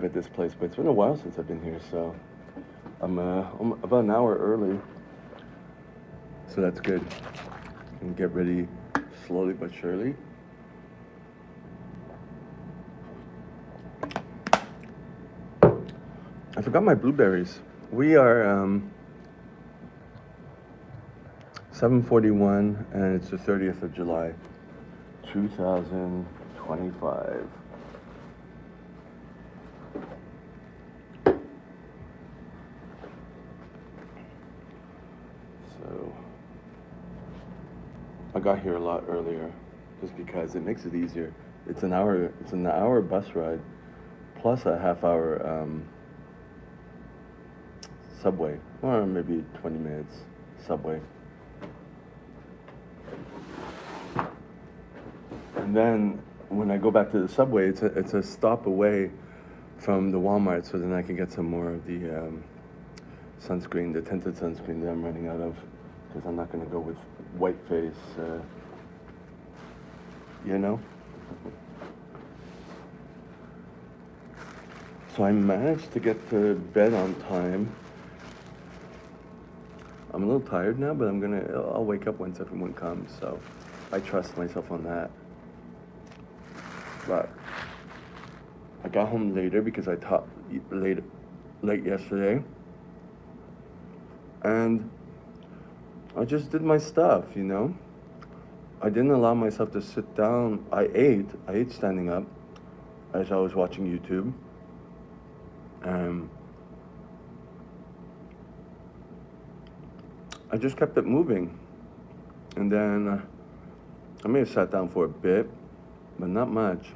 at this place, but it's been a while since I've been here, so I'm about an hour early, so that's good. And get ready slowly but surely. I forgot my blueberries. We are 7:41, and it's the 30th of July, 2025. So I got here a lot earlier, just because it makes it easier. It's an hour. It's an hour bus ride, plus a half hour subway, or maybe 20 minutes subway. And then when I go back to the subway, it's a stop away from the Walmart, so then I can get some more of the sunscreen, the tinted sunscreen that I'm running out of, because I'm not going to go with white face, you know? So I managed to get to bed on time. I'm a little tired now, but I'll wake up once everyone comes, so I trust myself on that. But I got home later because I taught late yesterday, and I just did my stuff, you know? I didn't allow myself to sit down. I ate standing up as I was watching YouTube. I just kept it moving. And then I may have sat down for a bit, but not much.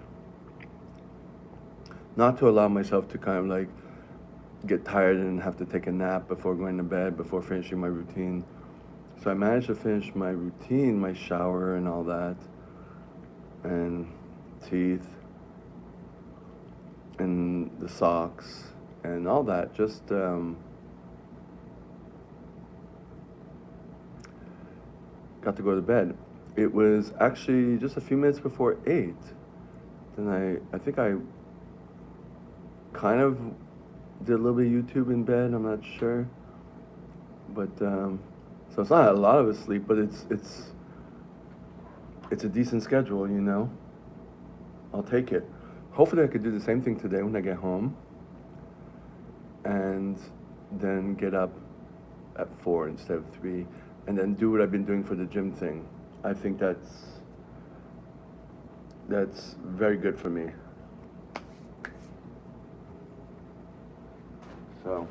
Not to allow myself to kind of like get tired and have to take a nap before going to bed, before finishing my routine. So I managed to finish my routine, my shower and all that, and teeth, and the socks, and all that. Just got to go to bed. It was actually just a few minutes before 8. Then I think I kind of did a little bit of YouTube in bed. I'm not sure, but so it's not a lot of a sleep, but it's a decent schedule, you know. I'll take it. Hopefully, I could do the same thing today when I get home, and then get up at 4 instead of 3, and then do what I've been doing for the gym thing. I think that's very good for me. So,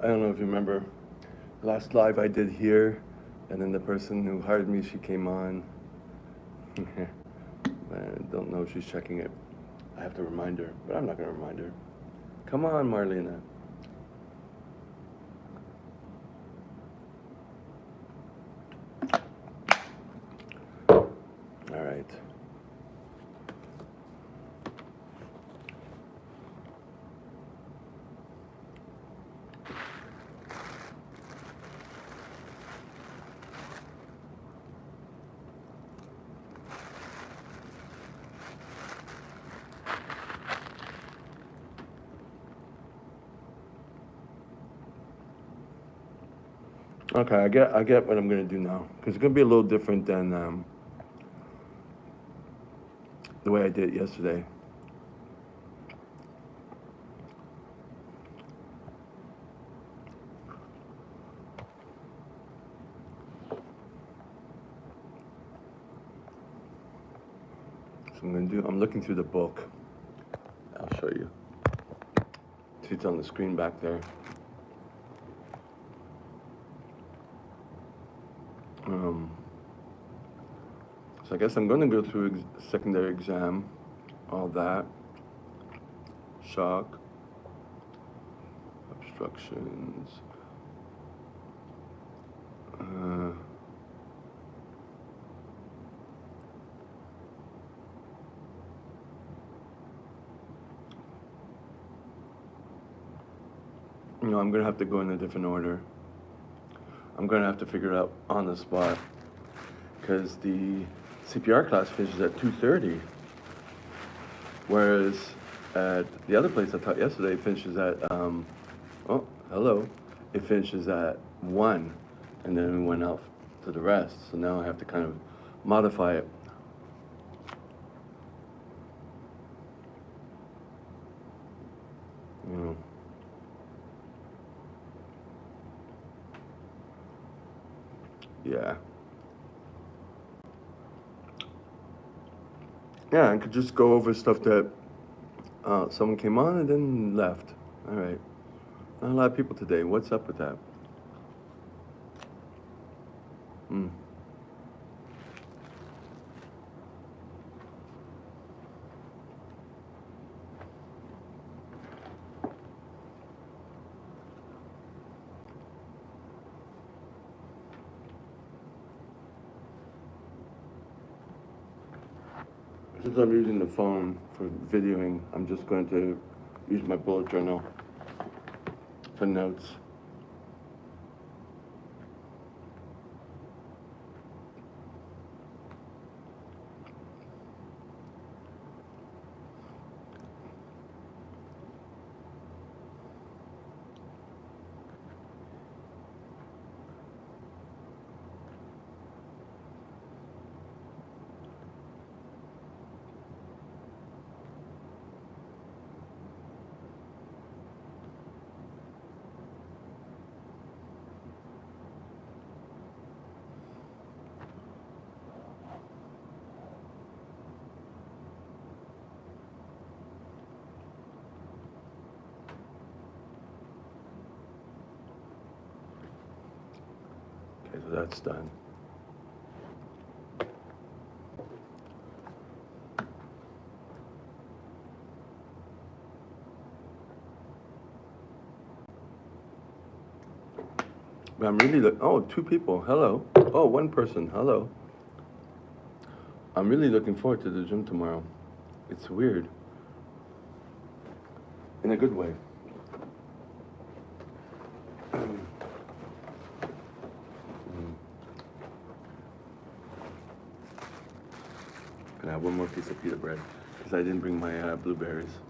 I don't know if you remember, last live I did here, and then the person who hired me, she came on. I don't know if she's checking it. I have to remind her, but I'm not going to remind her. Come on, Marlena. All right. Okay, I get what I'm gonna do now, because it's gonna be a little different than the way I did it yesterday. So I'm looking through the book. I'll show you. See, it's on the screen back there. So I guess I'm gonna go through secondary exam, all that, shock, obstructions, I'm gonna have to go in a different order. I'm gonna have to figure it out on the spot because the CPR class finishes at 2:30, whereas at the other place I taught yesterday it finishes at oh, hello, it finishes at 1, and then we went out to the rest. So now I have to kind of modify it. You know. Yeah. Yeah, I could just go over stuff that someone came on and then left. All right. Not a lot of people today. What's up with that? Hmm. Since I'm using the phone for videoing, I'm just going to use my bullet journal for notes. Okay, so that's done. But I'm really oh, 2 people. Hello. Oh, 1 person. Hello. I'm really looking forward to the gym tomorrow. It's weird. In a good way. Can I have one more piece of pita bread? Because I didn't bring my blueberries.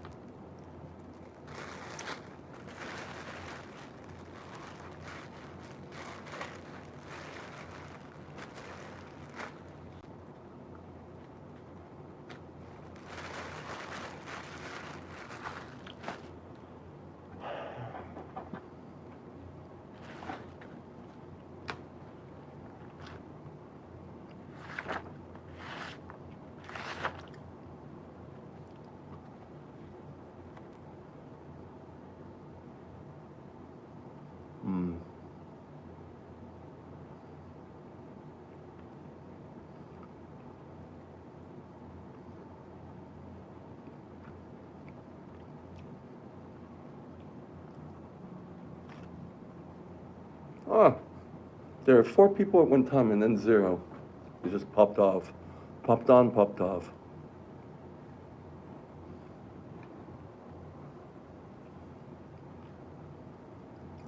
Mm. Oh, there are 4 people at one time and then 0. It just popped off. Popped on, popped off.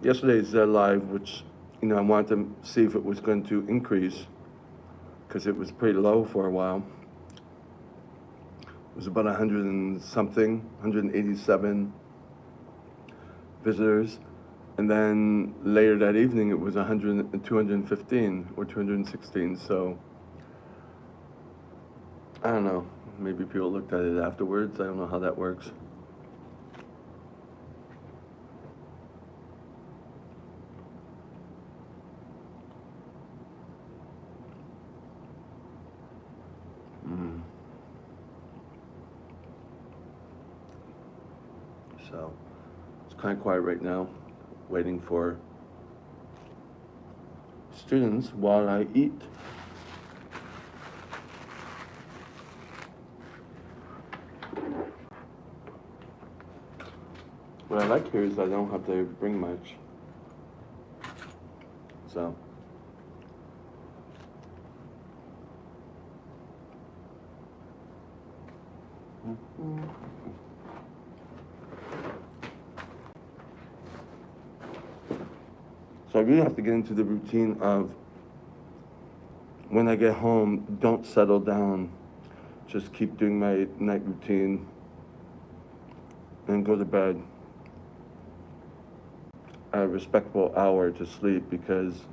Yesterday's live, which, I wanted to see if it was going to increase because it was pretty low for a while. It was about 100 and something, 187 visitors. And then later that evening, it was 100, 215 or 216. So I don't know. Maybe people looked at it afterwards. I don't know how that works. Mm. So it's kind of quiet right now, waiting for students while I eat. What I like here is I don't have to bring much. So. So I really have to get into the routine of when I get home, don't settle down. Just keep doing my night routine and go to bed at a respectable hour to sleep, because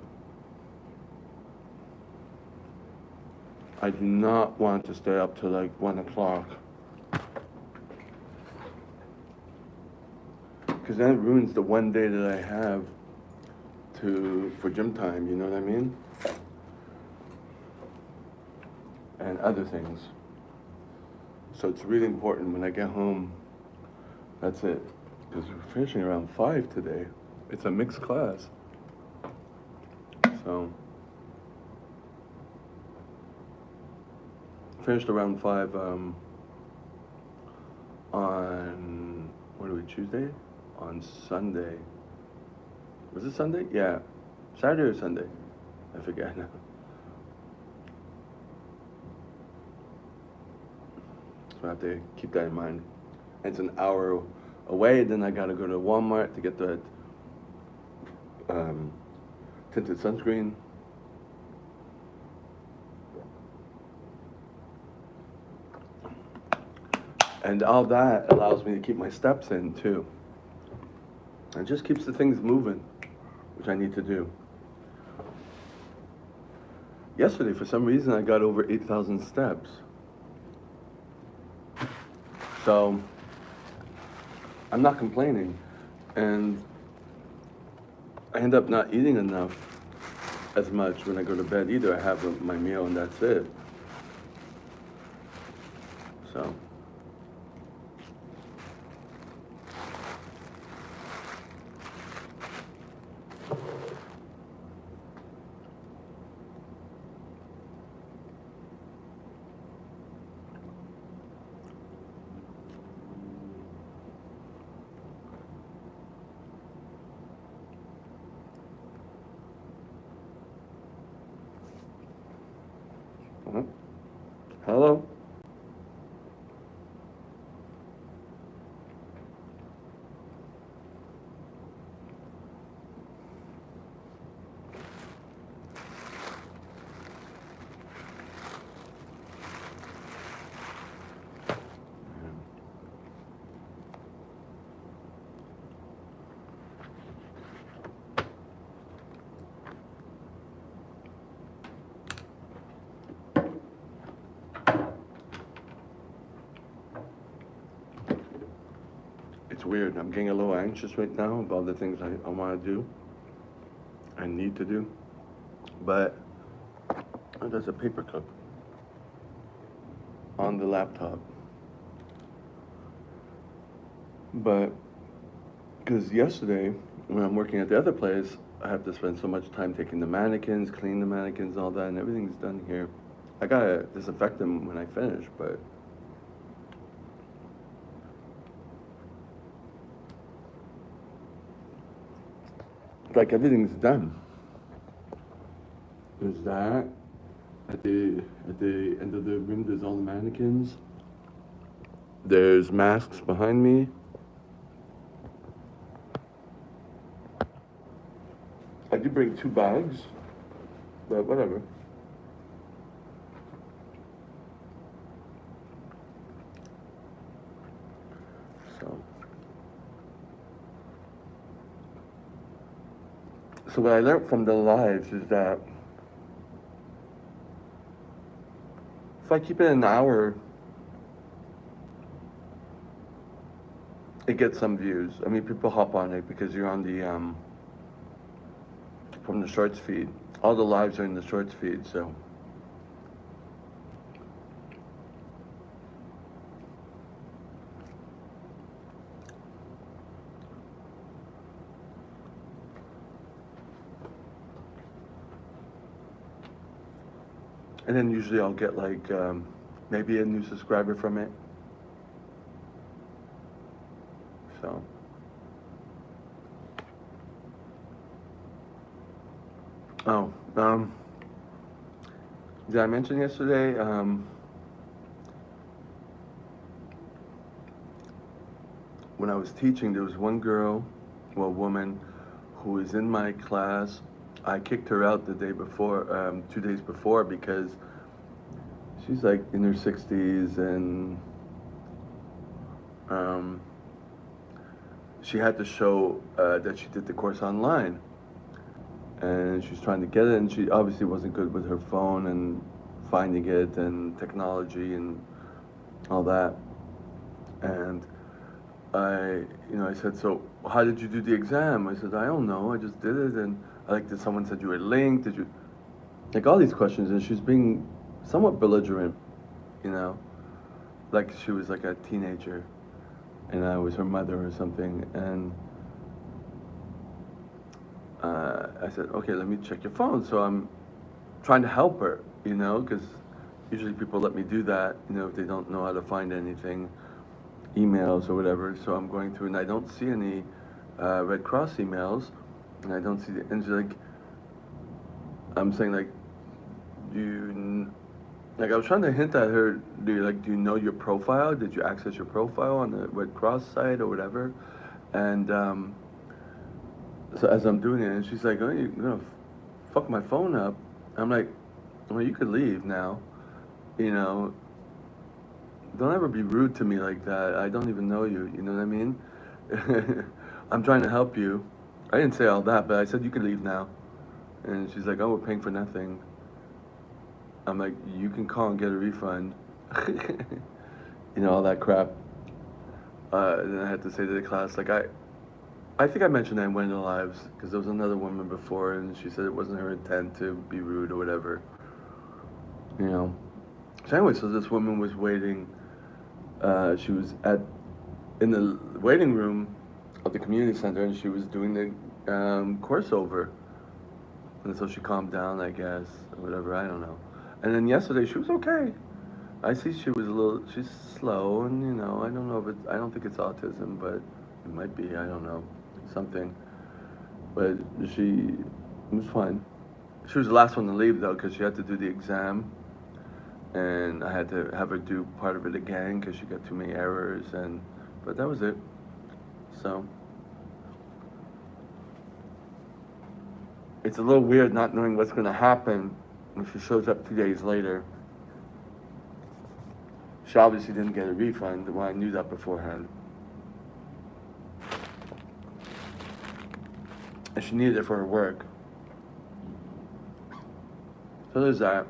I do not want to stay up till like 1 o'clock. Because then it ruins the one day that I have for gym time, you know what I mean? And other things. So it's really important when I get home, that's it. Because we're finishing around 5 today. It's a mixed class. So, finished around 5 on, what are we, Tuesday? On Sunday. Was it Sunday? Yeah. Saturday or Sunday? I forget now. So I have to keep that in mind. It's an hour away, then I gotta go to Walmart to get the tinted sunscreen. And all that allows me to keep my steps in too. It just keeps the things moving, which I need to do. Yesterday, for some reason, I got over 8,000 steps. So, I'm not complaining. And I end up not eating enough as much when I go to bed either. I have my meal and that's it. So. Hello? It's weird. I'm getting a little anxious right now about the things I want to do. I need to do. But there's a paper clip on the laptop. But because yesterday, when I'm working at the other place, I have to spend so much time taking the mannequins, cleaning the mannequins, all that, and everything's done here. I gotta disinfect them when I finish, but like everything's done. There's that. At the end of the room, there's all the mannequins. There's masks behind me. I did bring 2 bags, but whatever. So what I learned from the lives is that if I keep it an hour, it gets some views. I mean, people hop on it because you're on the from the shorts feed. All the lives are in the shorts feed, so. And then usually I'll get like maybe a new subscriber from it. So. Oh, did I mention yesterday? When I was teaching, there was one girl, well, woman, who is in my class. I kicked her out the day before, 2 days before, because she's like in her 60s, and um, she had to show that she did the course online, and she's trying to get it, and she obviously wasn't good with her phone and finding it and technology and all that. And I said, so how did you do the exam? I said, I don't know, I just did it. And did someone send you a link? Did you, like, all these questions? And she's being somewhat belligerent, you know, like she was like a teenager, and I was her mother or something. And I said, okay, let me check your phone. So I'm trying to help her, because usually people let me do that, if they don't know how to find anything, emails or whatever. So I'm going through, and I don't see any Red Cross emails, and I don't see and she's like, I'm saying, like, I was trying to hint at her, do you know your profile? Did you access your profile on the Red Cross site or whatever? And so as I'm doing it, and she's like, oh, you're gonna fuck my phone up. I'm like, well, you could leave now, you know. Don't ever be rude to me like that. I don't even know you, you know what I mean? I'm trying to help you. I didn't say all that, but I said you could leave now. And she's like, oh, we're paying for nothing. I'm like, you can call and get a refund. All that crap. And then I had to say to the class, like, I think I mentioned that in One of the Lives, because there was another woman before, and she said it wasn't her intent to be rude or whatever. So anyway, so this woman was waiting. She was in the waiting room of the community center, and she was doing the course over. And so she calmed down, I guess, or whatever, I don't know. And then yesterday, she was okay. I see she was she's slow, and I don't know if I don't think it's autism, but it might be, I don't know, something. But she was fine. She was the last one to leave, though, because she had to do the exam, and I had to have her do part of it again because she got too many errors, but that was it. So it's a little weird not knowing what's going to happen when she shows up 2 days later. She obviously didn't get a refund. Well, I knew that beforehand. And she needed it for her work. So there's that.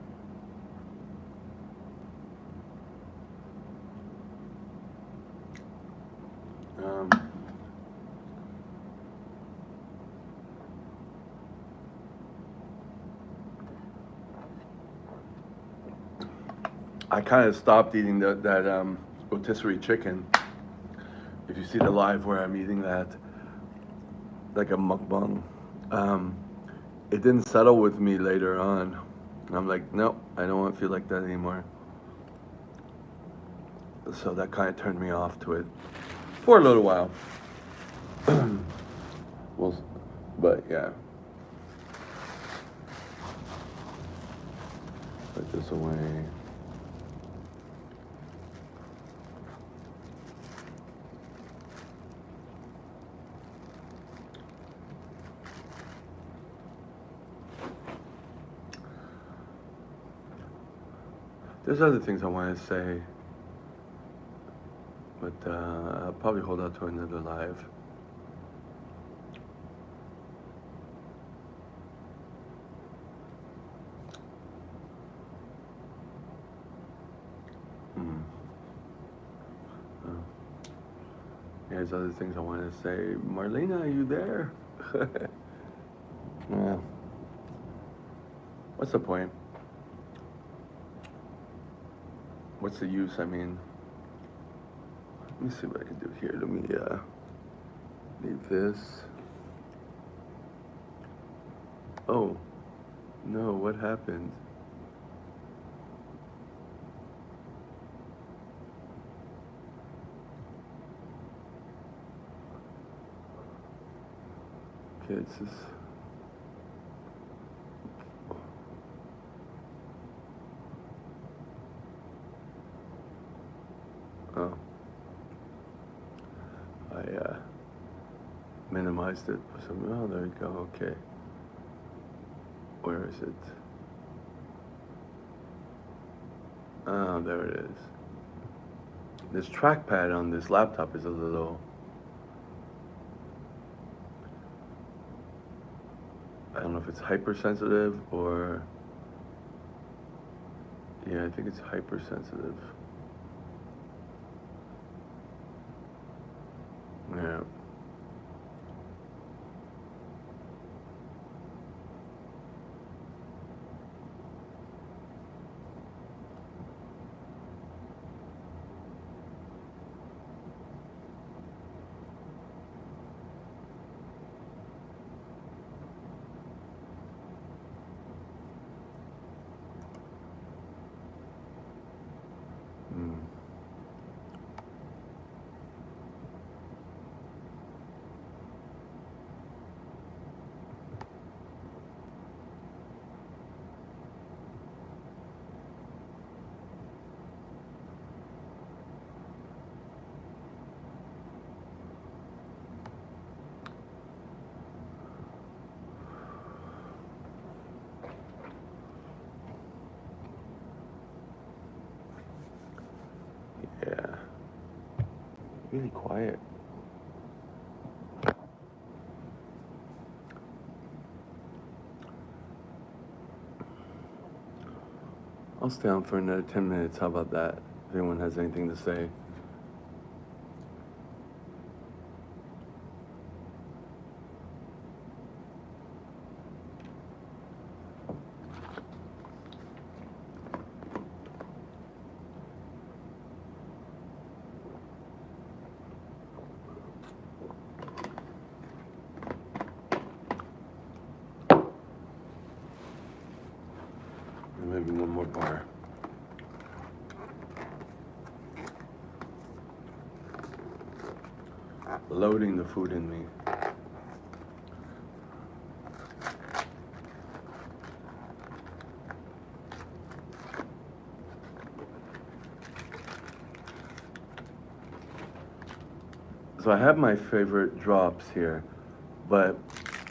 I kind of stopped eating that rotisserie chicken. If you see the live where I'm eating that, like a mukbang, it didn't settle with me later on. I'm like, nope, I don't want to feel like that anymore. So that kind of turned me off to it for a little while. Well, but yeah. Put this away. There's other things I want to say, but I'll probably hold out to another live. There's other things I want to say. Marlena, are you there? Yeah. What's the point? What's the use? I mean, let me see what I can do here. Let me leave this. Oh, no, what happened? Okay, it's just... Oh. minimized it. So, oh, there you go. Okay. Where is it? Oh, there it is. This trackpad on this laptop is a little, I don't know if it's hypersensitive or, yeah, I think it's hypersensitive. Yeah. Mm. Yeah. Really quiet. I'll stay on for another 10 minutes. How about that? If anyone has anything to say. And maybe one more bar. Loading the food in me. So I have my favorite drops here, but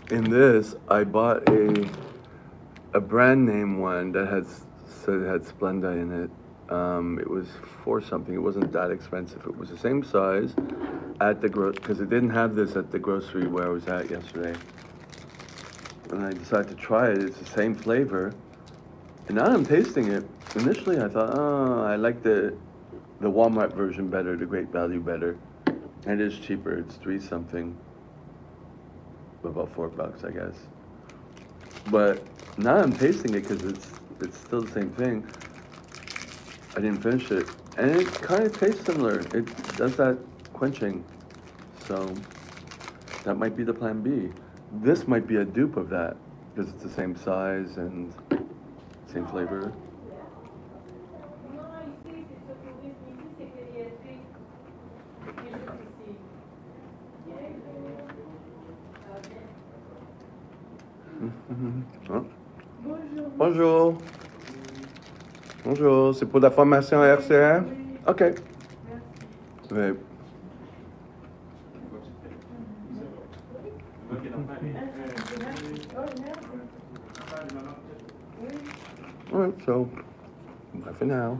in this I bought a brand name one that said it had Splenda in it. It was for something. It wasn't that expensive. It was the same size at the because it didn't have this at the grocery where I was at yesterday. And I decided to try it. It's the same flavor, and now I'm tasting it. Initially, I thought, oh, I like the Walmart version better, the Great Value better. And it is cheaper. It's 3 something, about $4, I guess. But now I'm tasting it because it's still the same thing. I didn't finish it, and it kind of tastes similar. It does that quenching, so that might be the plan B. This might be a dupe of that because it's the same size and same flavor. Hein? Bonjour. Bonjour, c'est pour la formation RCR? Ok. Ouais. All right, so bye for now.